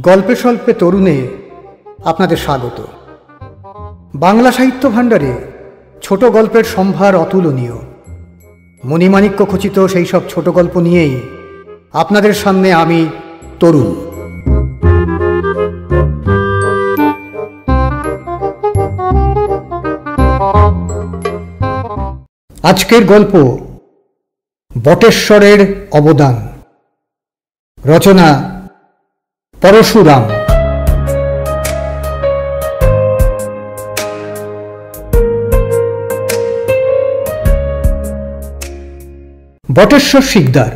গল্পে স্বল্পে তরুণে আপনাদের স্বাগত। বাংলা সাহিত্য ভাণ্ডারে ছোট গল্পের সম্ভার অতুলনীয়। মণিমাণিক্য খচিত সেই সব ছোট গল্প নিয়েই আপনাদের সামনে আমি তরুণ। আজকের গল্প বটেশ্বরের অবদান। রচনা পরশুরাম। বটেশ্বর শিকদার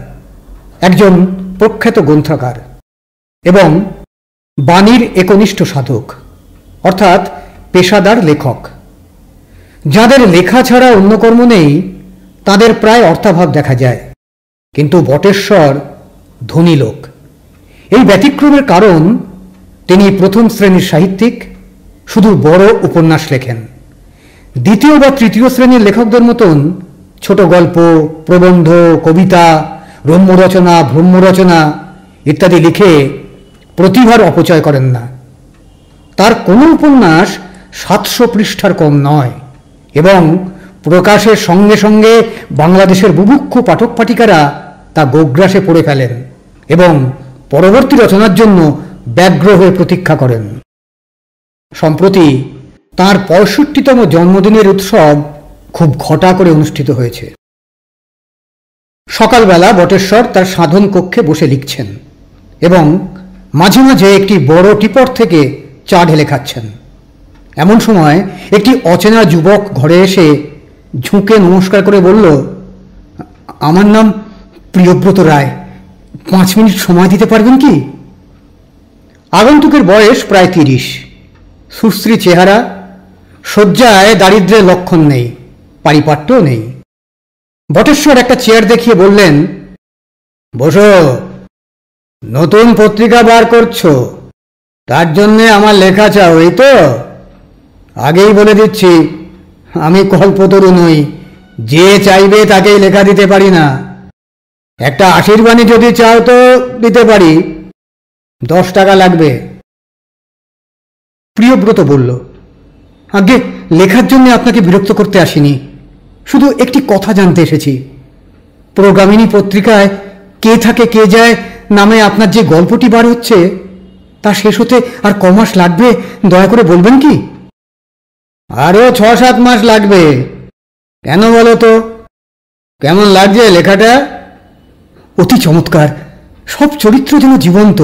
একজন প্রখ্যাত গ্রন্থকার এবং বাণীর একনিষ্ঠ সাধক, অর্থাৎ পেশাদার লেখক। যাদের লেখা ছাড়া অন্য কর্ম নেই তাদের প্রায় অর্থাভাব দেখা যায়, কিন্তু বটেশ্বর ধনী লোক। এই ব্যতিক্রমের কারণ তিনি প্রথম শ্রেণীর সাহিত্যিক, শুধু বড় উপন্যাস লেখেন। দ্বিতীয় বা তৃতীয় শ্রেণীর লেখকদের মতন ছোট গল্প, প্রবন্ধ, কবিতা, রম্যরচনা, ব্রহ্মরচনা ইত্যাদি লিখে প্রতিভার অপচয় করেন না। তার কোনো উপন্যাস 700 পৃষ্ঠার কম নয় এবং প্রকাশের সঙ্গে সঙ্গে বাংলাদেশের বুভুক্ষু পাঠক পাঠিকারা তা গোগ্রাসে পড়ে ফেলেন এবং পরবর্তী রচনার জন্য ব্যগ্র হয়ে প্রতীক্ষা করেন। সম্প্রতি তাঁর 65তম জন্মদিনের উৎসব খুব ঘটা করে অনুষ্ঠিত হয়েছে। সকালবেলা বটেশ্বর তার সাধন কক্ষে বসে লিখছেন এবং মাঝে মাঝে একটি বড় টিপট থেকে চা ঢেলে খাচ্ছেন। এমন সময় একটি অচেনা যুবক ঘরে এসে ঝুঁকে নমস্কার করে বলল, আমার নাম প্রিয়ব্রত রায়, 5 মিনিট সময় দিতে পারবেন কি? আগন্তুকের বয়স প্রায় 30, সুশ্রী চেহারা, শয্যায় দারিদ্র্যের লক্ষণ নেই, পারিপাট্যও নেই। বটেশ্বর একটা চেয়ার দেখিয়ে বললেন, বসো, নতুন পত্রিকা বার করছো, তার জন্যে আমার লেখা চাও, এই তো? আগেই বলে দিচ্ছি, আমি কল্পতরু নই, যে চাইবে তাকেই লেখা দিতে পারি না। একটা আশীর্বাণী যদি চাও তো দিতে পারি, 10 টাকা লাগবে। প্রিয়ব্রত বলল, আগে লেখার জন্য আপনাকে বিরক্ত করতে আসিনি, শুধু একটি কথা জানতে এসেছি। প্রগামিনী পত্রিকায় কে থাকে কে যায় নামে আপনার যে গল্পটি বার হচ্ছে তা শেষ হতে আর ক মাস লাগবে, দয়া করে বলবেন কি? আরো 6-7 মাস লাগবে। কেন বলো তো? কেমন লাগছে লেখাটা? অতি চমৎকার, সব চরিত্র যেন জীবন্ত।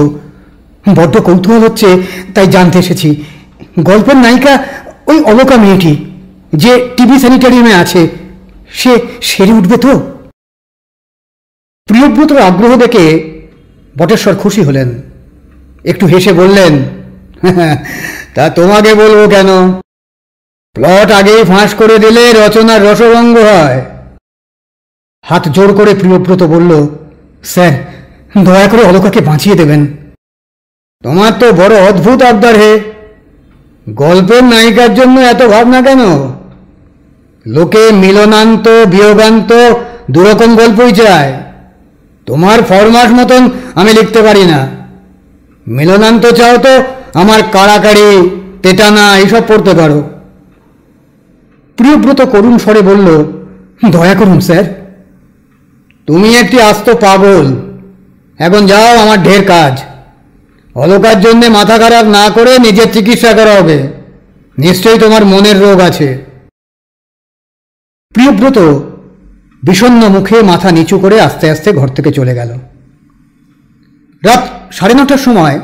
বড্ড কৌতূহল হচ্ছে, তাই জানতে এসেছি। গল্পের নায়িকা ওই অলকা মেয়েটি যে টিভি স্যানিটারিয়ামে আছে, সে সেরে উঠবে তো? প্রিয়ব্রতর আগ্রহ দেখে বটেশ্বর খুশি হলেন, একটু হেসে বললেন, তা তোমাকে বলবো কেন? প্লট আগেই ফাঁস করে দিলে রচনার রসভঙ্গ হয়। হাত জোর করে প্রিয়ব্রত বলল, স্যার, দয়া করে অলকাকে বাঁচিয়ে দেবেন। তোমার তো বড় অদ্ভুত আবদার হে। গল্পের নায়িকার জন্য এত ভাবনা কেন? লোকে মিলনান্ত বিয়োগান্ত দুরকম গল্পই চায়। তোমার ফরমাস মতন আমি লিখতে পারি না। মিলনান্ত চাও তো আমার কাড়াকাড়ি, তেটানা এইসব পড়তে পারো। প্রিয়ব্রত করুণ স্বরে বলল, দয়া করুন স্যার। তুমি একটি আস্ত পাগল। এখন যাও, আমার ঢের কাজ। অলকার জন্যে মাথা খারাপ না করে নিজের চিকিৎসা করা হবে। নিশ্চয়ই তোমার মনের রোগ আছে। প্রিয়ব্রত বিষণ্ণ মুখে মাথা নিচু করে আস্তে আস্তে ঘর থেকে চলে গেল। রাত 9:30টার সময়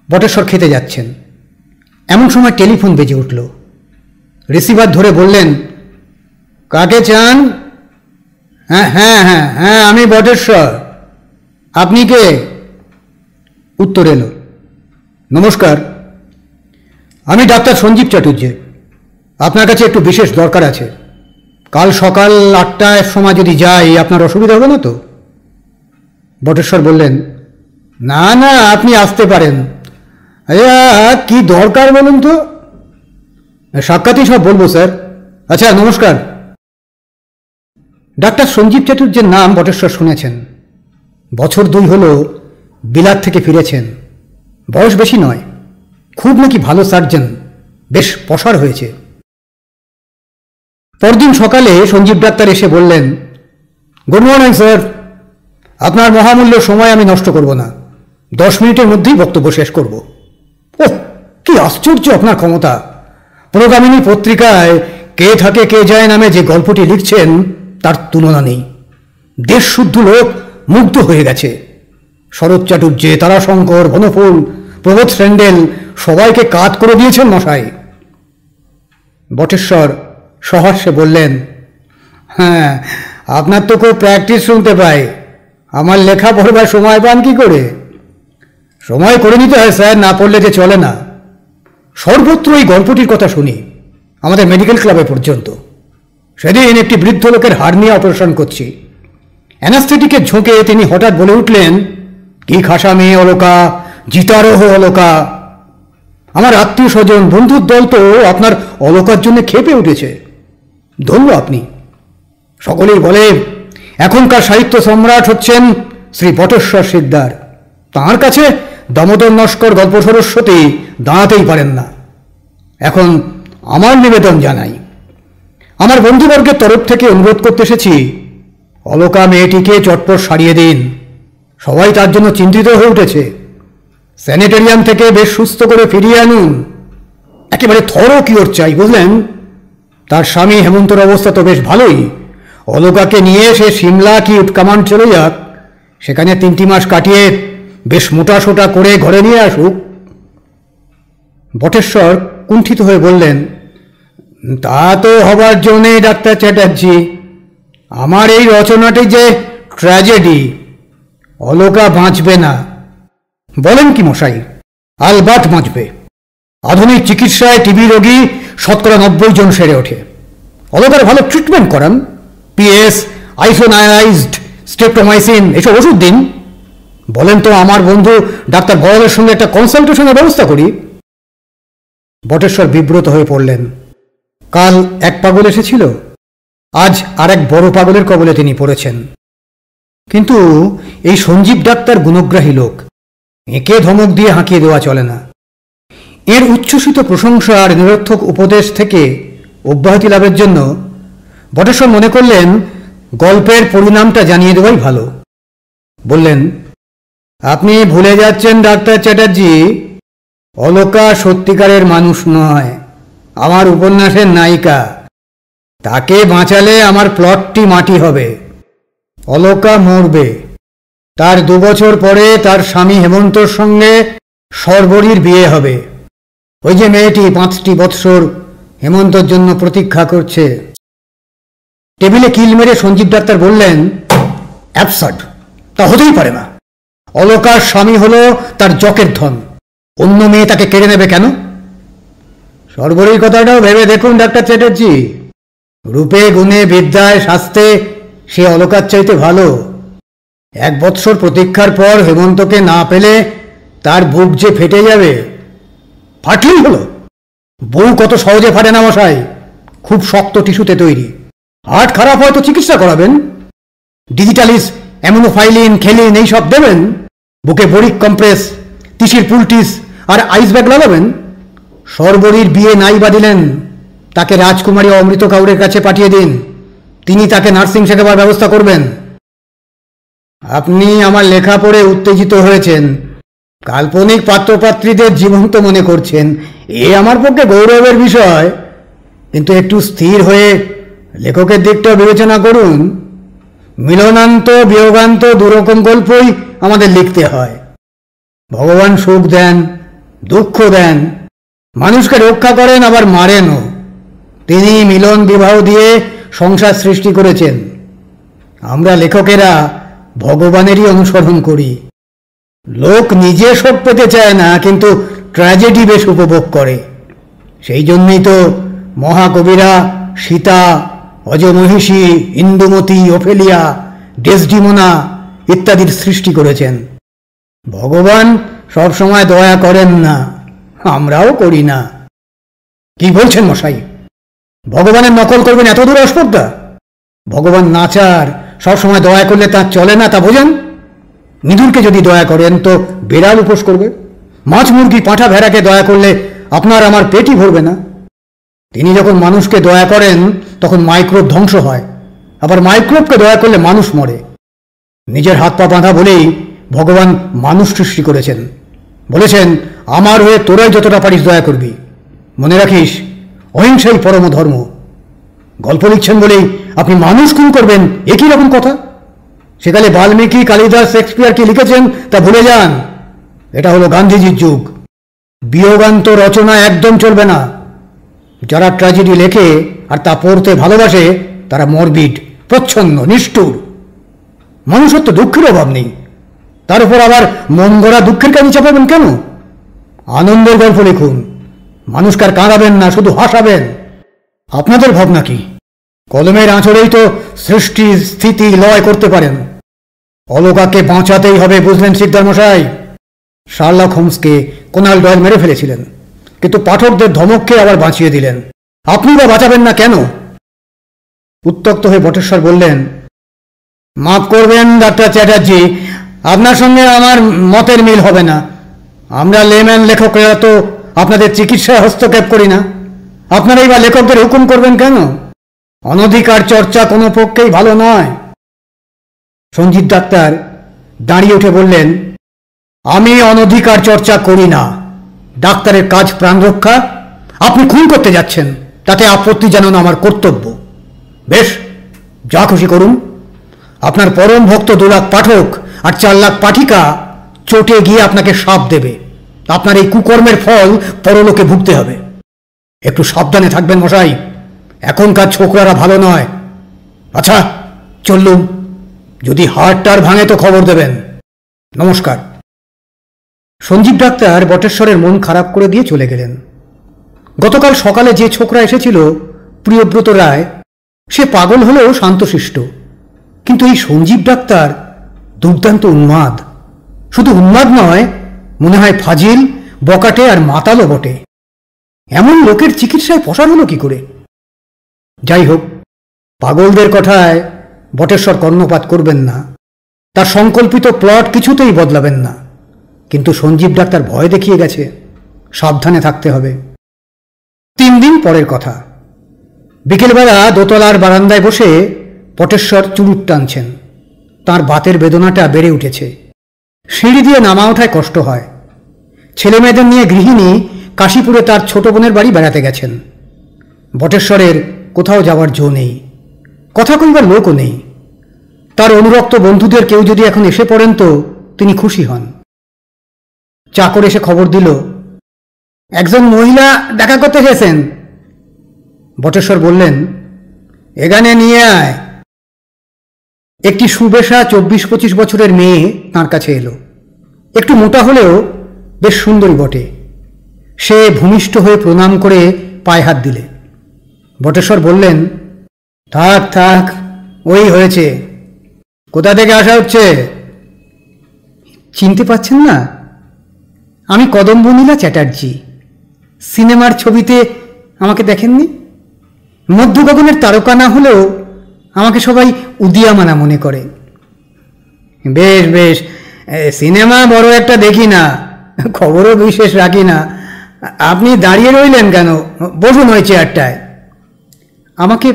বটেশ্বর খেতে যাচ্ছেন। এমন সময় টেলিফোন বেজে উঠল। রিসিভার ধরে বললেন, কাকে চান? হ্যাঁ হ্যাঁ হ্যাঁ হ্যাঁ, আমি বটেশ্বর। আপনি কে? উত্তর এলো, নমস্কার, আমি ডাক্তার সঞ্জীব চাটুর্যে। আপনার কাছে একটু বিশেষ দরকার আছে। কাল সকাল 8টার সময় যদি যাই, আপনার অসুবিধা হবে না তো? বটেশ্বর বললেন, না না, আপনি আসতে পারেন। কি দরকার বলুন তো? সাক্ষাৎই সব বলবো স্যার। আচ্ছা, নমস্কার। ডাক্তার সঞ্জীব চাটুর্যের নাম বটেশ্বর শুনেছেন। বছর 2 হল বিলাত থেকে ফিরেছেন। বয়স বেশি নয়, খুব নাকি ভালো সার্জন, বেশ পসার হয়েছে। পরদিন সকালে সঞ্জীব ডাক্তার এসে বললেন, গুড মর্নিং স্যার, আপনার মহামূল্য সময় আমি নষ্ট করব না, 10 মিনিটের মধ্যেই বক্তব্য শেষ করব। ওহ, কি আশ্চর্য আপনার ক্ষমতা! প্রগামিনী পত্রিকায় কে থাকে কে যায় নামে যে গল্পটি লিখছেন তার তুলনা নেই। দেশশুদ্ধ লোক মুগ্ধ হয়ে গেছে। শরৎ চাটুর্যে, তারাশঙ্কর, বনফুল, প্রবোধ স্যান্ডেল সবাইকে কাত করে দিয়েছেন মশাই। বটেশ্বর সহাস্যে বললেন, হ্যাঁ, আপনার তো খুব প্র্যাকটিস শুনতে পাই, আমার লেখা পড়বার সময় পান কি করে? সময় করে নিতে হয় স্যার, না পড়লে যে চলে না। সর্বত্র এই গল্পটির কথা শুনি, আমাদের মেডিকেল ক্লাবে পর্যন্ত। সেদিন একটি বৃদ্ধ লোকের হার্নিয়া অপারেশন করছি, অ্যানাস্থেটিকের ঝোঁকে তিনি হঠাৎ বলে উঠলেন, কি খাসা মেয়ে অলোকা, জিতারোহ অলোকা। আমার আত্মীয় স্বজন, বন্ধুর দল তো আপনার অলোকার জন্য ক্ষেপে উঠেছে। ধন্য আপনি। সকলেই বলে এখনকার সাহিত্য সম্রাট হচ্ছেন শ্রী বটেশ্বর শিকদার। তাঁর কাছে দামোদর নস্কর গল্প সরস্বতী দাঁড়াতেই পারেন না। এখন আমার নিবেদন জানাই, আমার বন্ধুবর্গের তরফ থেকে অনুরোধ করতে এসেছি, অলোকা মেয়েটিকে চটপট সারিয়ে দিন। সবাই তার জন্য চিন্তিত হয়ে উঠেছে। স্যানিটেরিয়াম থেকে বেশ সুস্থ করে ফিরিয়ে আনুন। একেবারে থরো কিওর চাই, বুঝলেন? তার স্বামী হেমন্তর অবস্থা তো বেশ ভালোই। অলোকাকে নিয়ে সে সিমলা কি উৎকামান চলে যাক, সেখানে 3টি মাস কাটিয়ে বেশ মোটা সোটা করে ঘরে নিয়ে আসুক। বটেশ্বর কুণ্ঠিত হয়ে বললেন, তা তো হবার জন্যে ডাক্তার চ্যাটার্জি, আমার এই রচনাটি যে ট্র্যাজেডি, অলোকা বাঁচবে না। বলেন কি মশাই? আলবাত বাঁচবে। আধুনিক চিকিৎসায় টিবি রোগী 90% সেরে ওঠে। অলোকার ভালো ট্রিটমেন্ট করান, পিএস, আইসোনায়ানাইজড স্ট্রেপ্টোমাইসিন এসব ওষুধ দিন। বলেন তো আমার বন্ধু ডাক্তার বড়ালের সঙ্গে একটা কনসালটেশনের ব্যবস্থা করি। বটেশ্বর বিব্রত হয়ে পড়লেন। কাল এক পাগল এসেছিল, আজ আর এক বড় পাগলের কবলে তিনি পড়েছেন। কিন্তু এই সঞ্জীব ডাক্তার গুণগ্রাহী লোক, একে ধমক দিয়ে হাঁকিয়ে দেওয়া চলে না। এর উচ্ছ্বসিত প্রশংসা আর নিরর্থক উপদেশ থেকে অব্যাহতি লাভের জন্য বটেশ্বর মনে করলেন গল্পের পরিণামটা জানিয়ে দেওয়াই ভালো। বললেন, আপনি ভুলে যাচ্ছেন ডাক্তার চ্যাটার্জি, অলোকা সত্যিকারের মানুষ নয়, আমার উপন্যাসের নায়িকা। তাকে বাঁচালে আমার প্লটটি মাটি হবে। অলোকা মরবে, তার 2 বছর পরে তার স্বামী হেমন্তর সঙ্গে সর্বরীর বিয়ে হবে। ওই যে মেয়েটি 5টি বৎসর হেমন্তর জন্য প্রতীক্ষা করছে। টেবিলে কিল মেরে সঞ্জীব ডাক্তার বললেন, অ্যাবসার্ড, তা হতেই পারে না। অলোকার স্বামী হলো তার জকের ধন, অন্য মেয়ে তাকে কেড়ে নেবে কেন? সর্বরীর কথাটাও ভেবে দেখুন ডাক্তার চ্যাটার্জি। রূপে গুণে বিদ্যায় স্বাস্থ্যে সে অলোকার চাইতে ভালো। 1 বৎসর প্রতীক্ষার পর হেমন্তকে না পেলে তার বুক যে ফেটে যাবে। ফাটলেই হলো। বউ কত সহজে ফাটে না মশাই, খুব শক্ত টিস্যুতে তৈরি। হার্ট খারাপ হয় তো চিকিৎসা করাবেন, ডিজিটালিস, অ্যামোনোফাইলিন, খেলিন এইসব দেবেন, বুকে বরিক কম্প্রেস, তিসির পুলটিস আর আইস ব্যাগ লাগাবেন। সর্বরীর বিয়ে নাই বা দিলেন, তাকে রাজকুমারী অমৃত কাউরের কাছে পাঠিয়ে দিন, তিনি তাকে নার্সিং শেখাবার ব্যবস্থা করবেন। আপনি আমার লেখা পড়ে উত্তেজিত হয়েছেন, কাল্পনিক পাত্রপাত্রীদের জীবন্ত মনে করছেন, এ আমার পক্ষে গৌরবের বিষয়। কিন্তু একটু স্থির হয়ে লেখকের দিকটা বিবেচনা করুন। মিলনান্ত বিয়োগান্ত দুরকম গল্পই আমাদের লিখতে হয়। ভগবান সুখ দেন, দুঃখ দেন, মানুষকে রক্ষা করেন আবার মারেনও। তিনি মিলন বিবাহ দিয়ে সংসার সৃষ্টি করেছেন। আমরা লেখকেরা ভগবানেরই অনুসরণ করি। লোক নিজে শোক পেতে চায় না, কিন্তু ট্র্যাজেডি বেশ উপভোগ করে। সেই জন্যই তো মহাকবিরা সীতা, অজমহিষী, ইন্দুমতি, ওফেলিয়া, ডেসডিমোনা ইত্যাদির সৃষ্টি করেছেন। ভগবান সবসময় দয়া করেন না, আমরাও করি না। কি বলছেন মশাই? ভগবানের নকল করবেন এত দূর অস্পর্ধা? ভগবান নাচার, সবসময় দয়া করলে তা চলে না, তা বোঝেন? নিদুরকে যদি দয়া করেন তো বেড়াল উপোস করবে, মাছ মুরগি পাঁঠা ভেড়াকে দয়া করলে আপনার আমার পেটই ভরবে না। তিনি যখন মানুষকে দয়া করেন তখন মাইক্রোব ধ্বংস হয়, আবার মাইক্রোবকে দয়া করলে মানুষ মরে। নিজের হাত পা বাঁধা বলেই ভগবান মানুষ সৃষ্টি করেছেন। বলেছেন, আমার হয়ে তোরাই যতটা পারিস দয়া করবি। মনে রাখিস, অহিংসাই পরম ধর্ম। গল্প লিখছেন বলেই আপনি মানুষ খুন করবেন, একই রকম কথা। সেকালে বাল্মীকি, কালিদাস, শেক্সপিয়ার কি লিখেছেন তা ভুলে যান। এটা হলো গান্ধীজির যুগ। বিয়োগান্ত রচনা একদম চলবে না। যারা ট্র্যাজেডি লেখে আর তা পড়তে ভালোবাসে তারা মরবিড, প্রচ্ছন্ন, নিষ্ঠুর। মানুষের তো দুঃখের অভাব নেই, তার উপর আবার মন গড়া দুঃখের কাজে চাপাবেন কেন? আনন্দের গল্প লিখুন, মানুষকে আর কাঁদাবেন না, শুধু হাসাবেন। আপনাদের ভাবনা কি? কলমের আঁচড়েই তো সৃষ্টি, স্থিতি, লয় করতে পারেন। অলকাকে বাঁচাতেই হবে, বুঝলেন শিকদার মশাই? শার্লক হোমসকে কোনাল ডয়েল মেরে ফেলেছিলেন, কিন্তু পাঠকদের ধমককে আবার বাঁচিয়ে দিলেন। আপনি বা বাঁচাবেন না কেন? উত্তক্ত হয়ে বটেশ্বর বললেন, মাফ করবেন ডাক্তার চ্যাটার্জি, আপনার সঙ্গে আমার মতের মিল হবে না। আমরা লেম্যান লেখকরা তো আপনাদের চিকিৎসায় হস্তক্ষেপ করি না। আপনারাই বা লেখকদের হুকুম করবেন কেন? অনধিকার চর্চা কোনো পক্ষেই ভালো নয়। সঞ্জিত ডাক্তার দাঁড়িয়ে উঠে বললেন, আমি অনধিকার চর্চা করি না। ডাক্তারের কাজ প্রাণ রক্ষা। আপনি খুন করতে যাচ্ছেন, তাতে আপত্তি জানানো আমার কর্তব্য। বেশ, যা খুশি করুন। আপনার পরম ভক্ত 2 লাখ পাঠক আর 4 লাখ পাঠিকা চটে গিয়ে আপনাকে শাপ দেবে। আপনার এই কুকর্মের ফল পরলোকে ভুগতে হবে। একটু সাবধানে থাকবেন মশাই, এখনকার ছোকরারা ভালো নয়। আচ্ছা, চললুম। যদি হাড়টার ভাঙে তো খবর দেবেন। নমস্কার। সঞ্জীব ডাক্তার বটেশ্বরের মন খারাপ করে দিয়ে চলে গেলেন। গতকাল সকালে যে ছোকরা এসেছিল, প্রিয়ব্রত রায়, সে পাগল হলেও শান্তশিষ্ট। কিন্তু এই সঞ্জীব ডাক্তার দুর্দান্ত উন্মাদ। শুধু উন্মাদ নয়, মনে হয় ফাজিল, বকাটে আর মাতালও বটে। এমন লোকের চিকিৎসায় পসার হলো কি করে? যাই হোক, পাগলদের কথায় বটেশ্বর কর্ণপাত করবেন না। তার সংকল্পিত প্লট কিছুতেই বদলাবেন না। কিন্তু সঞ্জীব ডাক্তার ভয় দেখিয়ে গেছে, সাবধানে থাকতে হবে। 3 দিন পরের কথা। বিকেলবেলা দোতলার বারান্দায় বসে বটেশ্বর চুরুট টানছেন। তাঁর বাতের বেদনাটা বেড়ে উঠেছে। সিঁড়ি দিয়ে নামা ওঠায় কষ্ট হয়। ছেলেমেয়েদের নিয়ে গৃহিণী কাশীপুরে তার ছোট বোনের বাড়ি বেড়াতে গেছেন। বটেশ্বরের কোথাও যাওয়ার জো নেই, কথা কইবার লোকও নেই। তার অনুরক্ত বন্ধুদের কেউ যদি এখন এসে পড়েন তো তিনি খুশি হন। চাকর এসে খবর দিল, একজন মহিলা দেখা করতে এসেছেন। বটেশ্বর বললেন, এখানে নিয়ে আয়। একটি সুবেশা 24-25 বছরের মেয়ে তাঁর কাছে এলো। একটু মোটা হলেও বেশ সুন্দরী বটে। সে ভূমিষ্ঠ হয়ে প্রণাম করে পায়ে হাত দিলে। বটেশ্বর বললেন, থাক থাক, ওই হয়েছে। কোথা থেকে আসা হচ্ছে? চিনতে পাচ্ছেন না? আমি কদম্বনীলা চ্যাটার্জি। সিনেমার ছবিতে আমাকে দেখেননি? মধ্য গগনের তারকা না হলেও আমাকে সবাই উদিয়ামানা মনে করে। বেশ বেশ, সিনেমা বড় একটা দেখি না, খবরও বিশেষ রাখি না। আপনি দাঁড়িয়ে রইলেন কেন? বসুন ওই চেয়ারটায়। আমাকে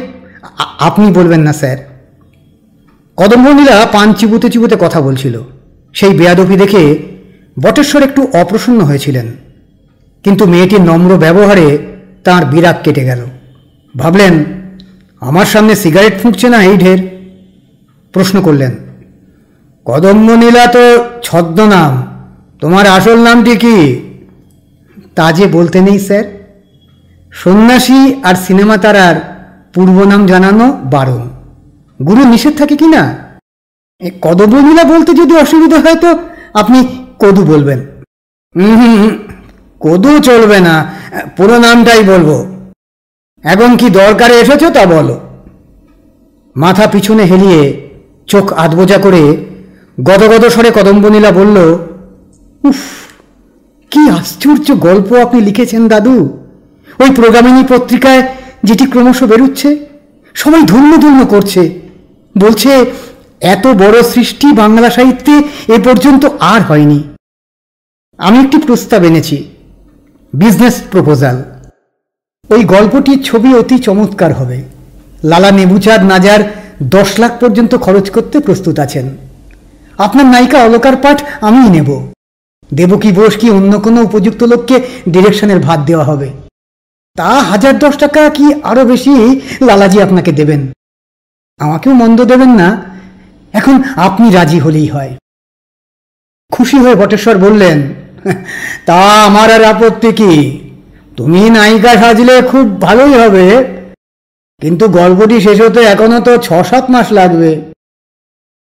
আপনি বলবেন না স্যার। কদম্বনীলা পান চিবুতে চিবুতে কথা বলছিল। সেই বেয়াদবি দেখে বটেশ্বর একটু অপ্রসন্ন হয়েছিলেন, কিন্তু মেয়েটির নম্র ব্যবহারে তাঁর বিরাগ কেটে গেল। ভাবলেন, আমার সামনে সিগারেট ফুঁকছে না এই ঢের। প্রশ্ন করলেন, কদম্বনীলা তো ছদ্মনাম, তোমার আসল নামটি কি? তা যে বলতে নেই স্যার। সন্ন্যাসী আর সিনেমা তারার পূর্ব নাম জানানো বারণ। গুরু নিষেধ থাকে কি না? কদম্বনীলা বলতে যদি অসুবিধা হয় তো আপনি কদু বলবেন। কদু চলবে না, পুরো নামটাই বলবো। এখন কি দরকারে এসেছো তা বলো। মাথা পিছনে হেলিয়ে চোখ আধবোজা করে গদগদ স্বরে কদম্বনীলা বলল, উফ, কি আশ্চর্য গল্প আপনি লিখেছেন দাদু। ওই প্রোগ্রামিনী পত্রিকায় যেটি ক্রমশ বেরুচ্ছে, সবাই ধন্য ধন্য করছে, বলছে এত বড় সৃষ্টি বাংলা সাহিত্যে এ পর্যন্ত আর হয়নি। আমি একটি প্রস্তাব এনেছি, বিজনেস প্রপোজাল। ওই গল্পটির ছবি অতি চমৎকার হবে। লালা নেবুচাঁদ নাজার 10 লাখ পর্যন্ত খরচ করতে প্রস্তুত আছেন। আপনার নায়িকা অলকার পাঠ আমিই নেব। দেবকী বোস কি অন্য কোনো উপযুক্ত লোককে ডিরেকশনের ভার দেওয়া হবে। তা 1010 টাকা কি আরো বেশি লালাজি আপনাকে দেবেন। আমাকেও মন্দ দেবেন না, এখন আপনি রাজি হলেই হয়। খুশি হয়ে বটেশ্বর বললেন, তা আমার আর আপত্তি কি? তুমি নায়িকা সাজলে খুব ভালোই হবে, কিন্তু গল্পটি শেষ হতে এখনো তো 6-7 মাস লাগবে।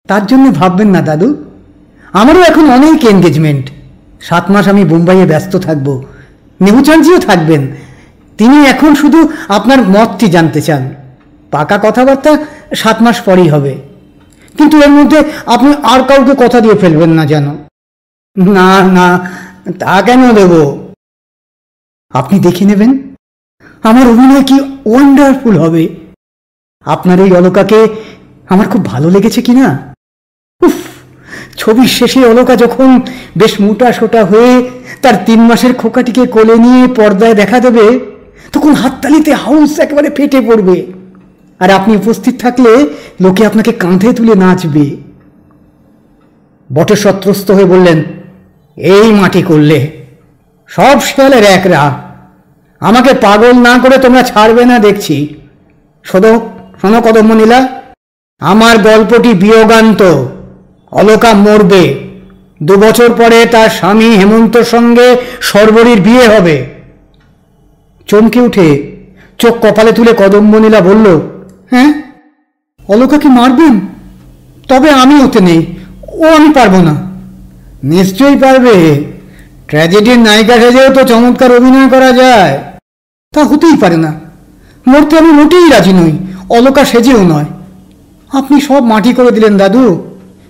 তার জন্য ভাববেন না দাদু, আমারও এখন অনেক এনগেজমেন্ট। 7 মাস আমি বোম্বাইয়ে ব্যস্ত থাকব। নেবুচাঁদজিও থাকবেন। তিনি এখন শুধু আপনার মতটি জানতে চান। পাকা কথাবার্তা 7 মাস পরেই হবে, কিন্তু এর মধ্যে আপনি আর কাউকে কথা দিয়ে ফেলবেন না যেন। না না, তা কেন দেব? আপনি দেখে নেবেন আমার অভিনয় কি ওয়ান্ডারফুল হবে। আপনার এই অলকাকে আমার খুব ভালো লেগেছে কিনা। উফ, ছবির শেষে অলকা যখন বেশ মোটা সোটা হয়ে তার 3 মাসের খোকাটিকে কোলে নিয়ে পর্দায় দেখা দেবে, তখন হাততালিতে হাউস একেবারে ফেটে পড়বে। আর আপনি উপস্থিত থাকলে লোকে আপনাকে কাঁধে তুলে নাচবে। বটেশ্বর ত্রস্ত হয়ে বললেন, এই মাটি করলে সব শেয়ালের এক রা। আমাকে পাগল না করে তোমরা ছাড়বে না দেখছি। শোনো কদম্বনীলা, আমার গল্পটি বিয়োগান্ত। অলকা মরবে। 2 বছর পরে তার স্বামী হেমন্তর সঙ্গে সর্বরীর বিয়ে হবে। চমকে উঠে চোখ কপালে তুলে কদম্বনীলা বলল, হ্যাঁ, অলকাকে মারবেন? তবে আমি ওতে নেই, ও আমি পারবো না। নিশ্চয়ই পারবে। ট্র্যাজেডির নায়িকা সেজেও তো চমৎকার অভিনয় করা যায়। তা হতেই পারে না। মরতে আমি মোটেই রাজি নই, অলকা সেজেও নয়। আপনি সব মাটি করে দিলেন দাদু।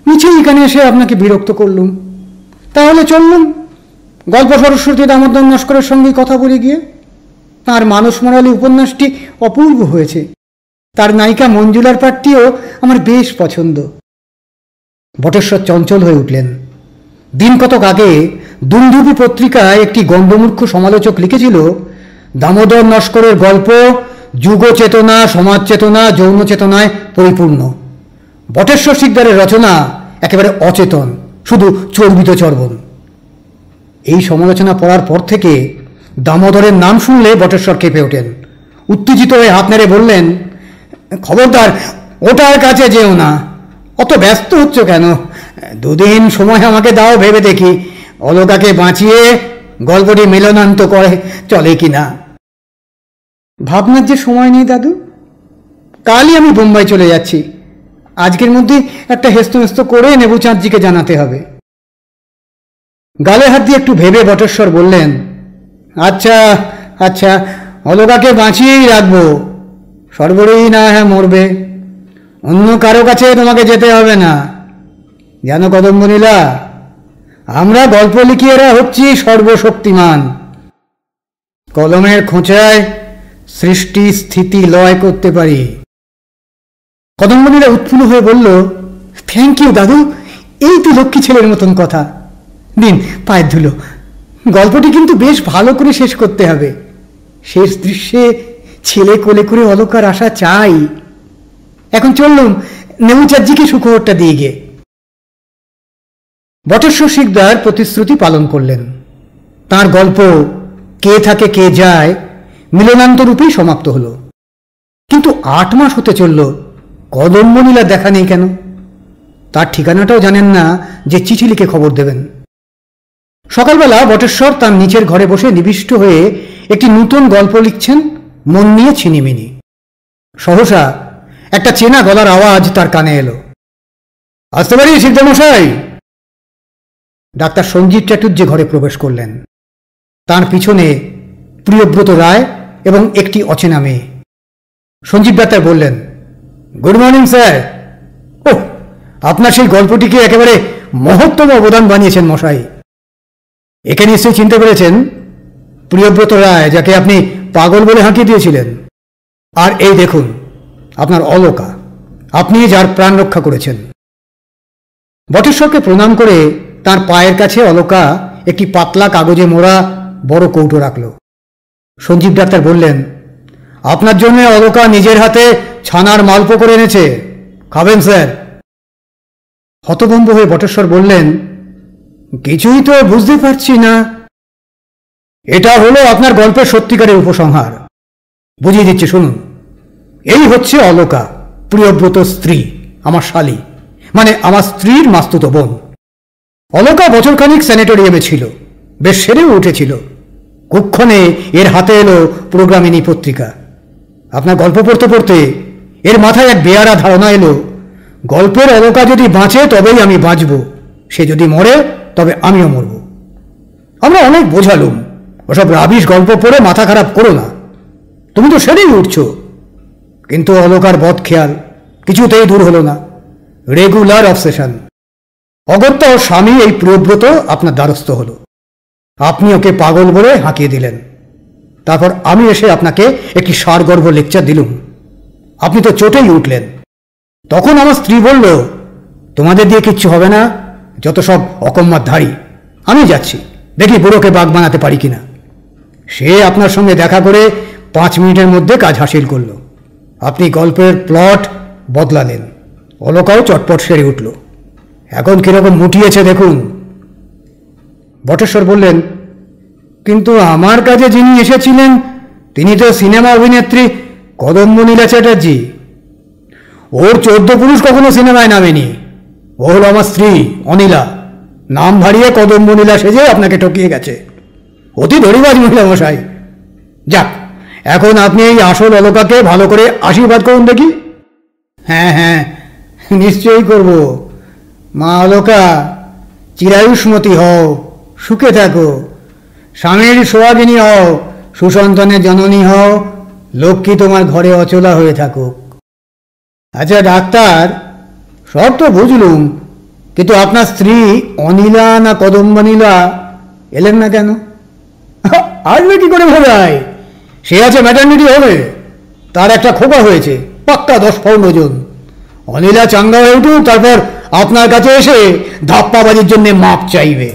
মিছেই এখানে এসে আপনাকে বিরক্ত করলুম। তাহলে চললুম গল্প সরস্বতী দামোদর নস্করের সঙ্গে কথা বলে গিয়ে। তার মানস মোরালি উপন্যাসটি অপূর্ব হয়েছে। তার নায়িকা মঞ্জুলার পাঠটিও আমার বেশ পছন্দ। বটেশ্বর চঞ্চল হয়ে উঠলেন। দিন কতক আগে দুন্দুভি পত্রিকায় একটি গণ্ডমূর্খ সমালোচক লিখেছিল, দামোদর নস্করের গল্প যুগ চেতনা, সমাজ চেতনা, যৌন চেতনায় পরিপূর্ণ। বটেশ্বর শিকদারের রচনা একেবারে অচেতন, শুধু চর্বিত চর্বণ। এই সমালোচনা পড়ার পর থেকে দামোদরের নাম শুনলে বটেশ্বর কেঁপে ওঠেন। উত্তেজিত হয়ে হাত নেড়ে বললেন, খবরদার ওটার কাছে যেও না। অত ব্যস্ত হচ্ছ কেন? 2 দিন সময় আমাকে দাও, ভেবে দেখি অলকাকে বাঁচিয়ে গল্পটি মিলনান্ত করে চলে কিনা। ভাবনার যে সময় নেই দাদু। কালই আমি বোম্বাই চলে যাচ্ছি। আজকের মধ্যে একটা হেস্তনেস্ত করে নেবুচাঁদজিকে জানাতে হবে। গালে হাত দিয়ে একটু ভেবে বটেশ্বর বললেন, আচ্ছা আচ্ছা, অলকাকে বাঁচিয়েই রাখবো। সর্বরই না হ্যাঁ মরবে। অন্য কারো কাছে তোমাকে যেতে হবে না। জানো কদম্বনীলা, আমরা গল্প লিখিয়েরা হচ্ছি সর্বশক্তিমান। কলমের খোঁচায় সৃষ্টি স্থিতি লয় করতে পারি। কদম্বনীলা উৎফুল্ল হয়ে বলল, থ্যাংক ইউ দাদু, এই তো লক্ষ্মী ছেলের মতন কথা। দিন পায়ের ধুলো। গল্পটি কিন্তু বেশ ভালো করে শেষ করতে হবে। শেষ দৃশ্যে ছেলে কোলে করে অলকার আসা চাই। এখন চললুম নেবুচাঁদজিকে সুখবরটা দিয়ে গিয়ে। বটেশ্বর শিকদার প্রতিশ্রুতি পালন করলেন। তার গল্প কে থাকে কে যায় মিলনান্ত রূপেই সমাপ্ত হল। কিন্তু 8 মাস হতে চলল, কদম্বনীলা দেখা নেই কেন? তার ঠিকানাটাও জানেন না যে চিঠি লিখে খবর দেবেন। সকালবেলা বটেশ্বর তার নিচের ঘরে বসে নিবিষ্ট হয়ে একটি নতুন গল্প লিখছেন, মন নিয়ে ছিনিমিনি। সহসা একটা চেনা গলার আওয়াজ তার কানে এলো। আসতে পারি সিদ্ধমশাই? ডাক্তার সঞ্জীব চাটুর্যে ঘরে প্রবেশ করলেন। তার পিছনে প্রিয়ব্রত রায় এবং একটি অচেনা মেয়ে। সঞ্জীব ডাক্তার বললেন, গুড মর্নিং স্যার। ও, আপনার সেই গল্পটিকে একেবারে মহত্তম অবদান বানিয়েছেন মশাই। একে নিশ্চয়ই চিনতে পেরেছেন, প্রিয়ব্রত রায়, যাকে আপনি পাগল বলে হাঁকিয়ে দিয়েছিলেন। আর এই দেখুন আপনার অলকা, আপনি যার প্রাণ রক্ষা করেছেন। বটেশ্বরকে প্রণাম করে তার পায়ের কাছে অলকা একটি পাতলা কাগজে মোড়া বড় কৌটো রাখল। সঞ্জীব ডাক্তার বললেন, আপনার জন্য অলকা নিজের হাতে ছানার মালপো করে এনেছে, খাবেন স্যার? হতভম্ব হয়ে বটেশ্বর বললেন, কিছুই তো বুঝতে পারছি না। এটা হলো আপনার গল্পের সত্যিকারের উপসংহার। বুঝিয়ে দিচ্ছি, শুনুন। এই হচ্ছে অলকা, প্রিয়ব্রত স্ত্রী, আমার শালী, মানে আমার স্ত্রীর মাস্তুতো বোন। অলকা বছরখানিক স্যানিটোরিয়ামে ছিল, বেশ সেরেও উঠেছিল। কুক্ষণে এর হাতে এলো প্রোগ্রামিনী পত্রিকা। আপনার গল্প পড়তে পড়তে এর মাথায় এক বেয়ারা ধারণা এলো, গল্পের অলকা যদি বাঁচে তবেই আমি বাঁচব, সে যদি মরে তবে আমিও মরব। আমরা অনেক বোঝালুম, ওসব রাবিশ গল্প পড়ে মাথা খারাপ করো না, তুমি তো সেরেই উঠছ। কিন্তু অলকার বদ খেয়াল কিছুতেই দূর হলো না, রেগুলার অবসেশন। অগত্যা ওর স্বামী এই প্রিয়ব্রত আপনার দ্বারস্থ হলো। আপনি ওকে পাগল বলে হাঁকিয়ে দিলেন। তারপর আমি এসে আপনাকে একটি সারগর্ভ লেকচার দিলুম। আপনি তো চোটেই উঠলেন। তখন আমার স্ত্রী বলল, তোমাদের দিয়ে কিচ্ছু হবে না, যত সব অকম্মার ধাড়ি, আমি যাচ্ছি, দেখি বুড়োকে বাঘ বানাতে পারি কিনা। সে আপনার সঙ্গে দেখা করে 5 মিনিটের মধ্যে কাজ হাসিল করল। আপনি গল্পের প্লট বদলালেন, অলকাও চটপট সেরে উঠল। এখন কিরকম মুটিয়েছে দেখুন। বটেশ্বর বললেন, কিন্তু আমার কাছে যিনি এসেছিলেন তিনি তো সিনেমা অভিনেত্রী কদম্বনীলা চ্যাটার্জি। ওর 14 পুরুষ কখনো সিনেমায় নামেনি। ও হলো আমার স্ত্রী অনিলা, নাম ভারিয়ে কদম্বনীলা সেজে আপনাকে ঠকিয়ে গেছে। অতি ধরিবাজ মহিলা মশাই। যাক, এখন আপনি এই আসল অলকাকে ভালো করে আশীর্বাদ করুন দেখি। হ্যাঁ হ্যাঁ, নিশ্চয়ই করব। মা অলকা, চিরায়ুষ্মতী হও, সুখে থাকো, স্বামীর সোহাগিনী হও, সুসন্তানের জননী হও, লক্ষ্মী তোমার ঘরে অচলা হয়ে থাকুক। আচ্ছা ডাক্তার, সব তো বুঝলুম, কিন্তু আপনার স্ত্রী অনিলা না কদম্বানীলা এলেন না কেন? আসবে কি করে ভাই? সে আছে ম্যাটার্নিটি হবে, তার একটা খোকা হয়েছে, পাক্কা 10 পাউন্ড ওজন। অনিলা চাঙ্গা হয়ে উঠুক, তারপর আপনার কাছে এসে ধাপ্পাবাজির জন্য মাপ চাইবে।